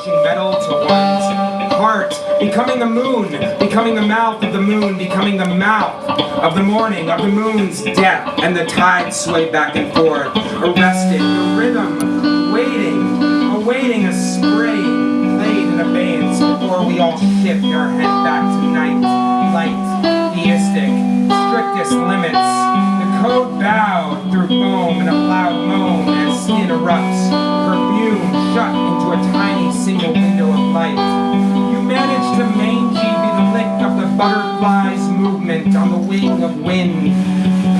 attaching metal to one's heart, becoming the moon, becoming the mouth of the moon, becoming the mouth of the morning, of the moon's depth, and the tides sway back and forth, arrested, the rhythm, awaiting a spring played in abeyance before we all shift our head back to night, light, theistic, strictest limits, the code bowed through foam in a loud moan as skin erupts, perfume shut into a tiny single window of light. You manage to mangy be the lick of the butterfly's movement on the wing of wind,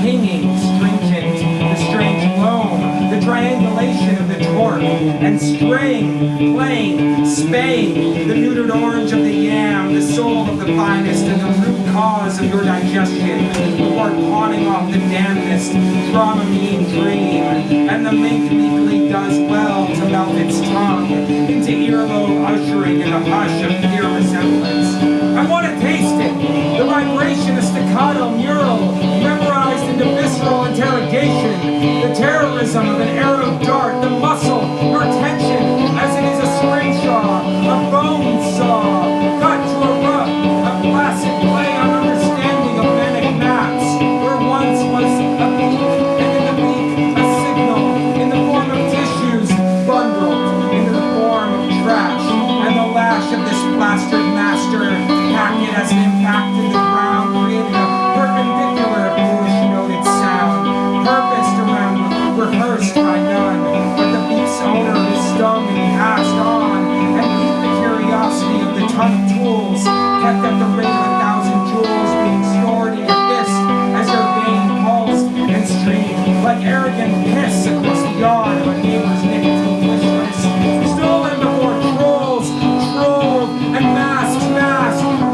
pinging, stringent, the strange loam, the triangulation of the torque, and straying, playing, spaying, the neutered orange of the yam, the soul of the finest, and the root cause of your digestion, before pawning off the damnedest Dramamine dream, and the mink meekly does well to melt its tongue into earlobe ushering in a hush of pure resemblance. I want to taste it, the vibration of staccato mural, memorized into visceral interrogation, the terrorism of an arrow dart, the muscle, your tension, as it is a scrimshaw, a bone saw, cut to a rough, a placid play on understanding of manic maps, where once was a beak, and in the beak a signal, in the form of tissues, bundled into the form of trash, and the lash of this plastered master, packet as an impact in the ground, created a perpendicular Polish-noted sound, purposed around, rehearsed by none, but the beak's owner is stung and passed on, and beat the curiosity of the ton of tools, kept at the rate of 1,000 joules being stored in your fist, as your vein pulsed and streamed, like arrogant piss across the yard of a neighbor's nicotine wish list, stolen before trolls, trolled, and masked,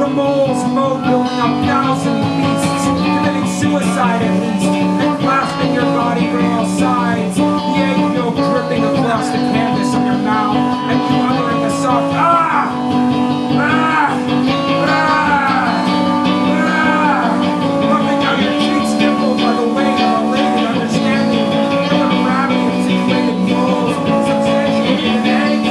the moles mowed building up 1,000 beasts, committing suicide at least, and clasping your body from all sides, the egg milk dripping across the canvas of your mouth, and you uttering a soft pumping out your cheeks dimpled by the weight of a latent understanding, and the gravity of situated moles, substantiated eggs,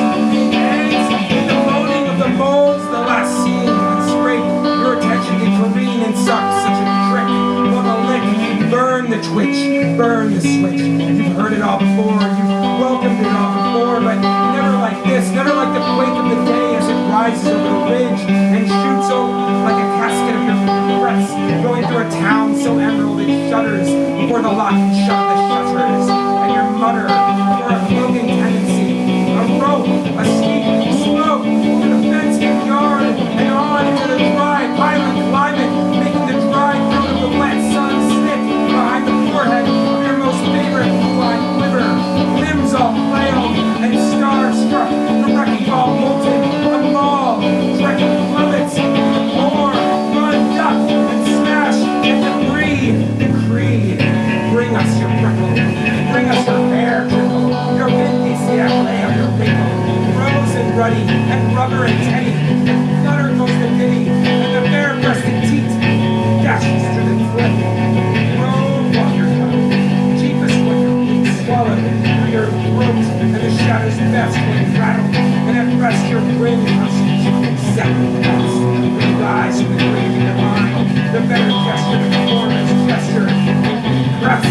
in the moaning of the moles, the last scene, and scrape your attention to careen and suck such a trick, while the lick, burn the twitch, burn the switch. You've heard it all before, you've welcomed it all before, but never like this, never like the quake of the day as it rises over the ridge and shoots over like a casket of your breaths, going through a town so emerald it shudders before the lock and shut of the shutters, and your mutter for a floating tendency, a rope, a steep slope to the fenced yard, and on into the dry, violent climate, making the dry fruit of the wet sun stick behind the forehead of your most favorite blue-eyed quiver, limbs all flailed and star-struck, the wrecking ball molten, a maul, trekking plummets, pour, run, duck, and smash, and decree, bring us your prickle, bring us your hair trickle, your Viniciac lay of your pickle, rose and ruddy, and rubber and teddy, and nutter goes the ditty, and the bare-breasted teat dashes through the thread, road water tongue, cheapest when your feet swallow through your throat, and the shadows best when rattle, and at rest your grin hushes, exactly best, when you rise from the grave of your mind, the better gesture to perform its gesture, press.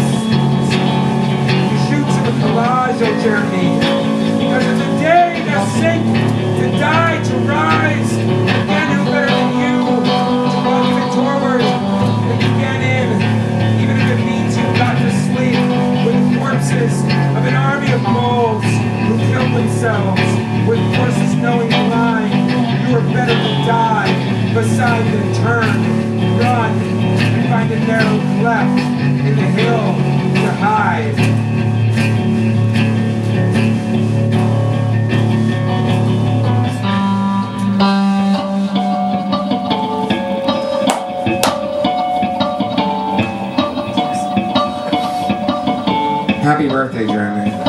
You shoot to the collage, oh Jeremy, because it's a day to sink, to die, to rise, again who better than you, to welcome it forward, and begin in, even if it means you've got to sleep, with corpses of an army of moles who killed themselves, with horses knowing the line, you are better to die, beside than turn, run, and find a narrow cleft in the hill to hide. Happy birthday, Jeremy.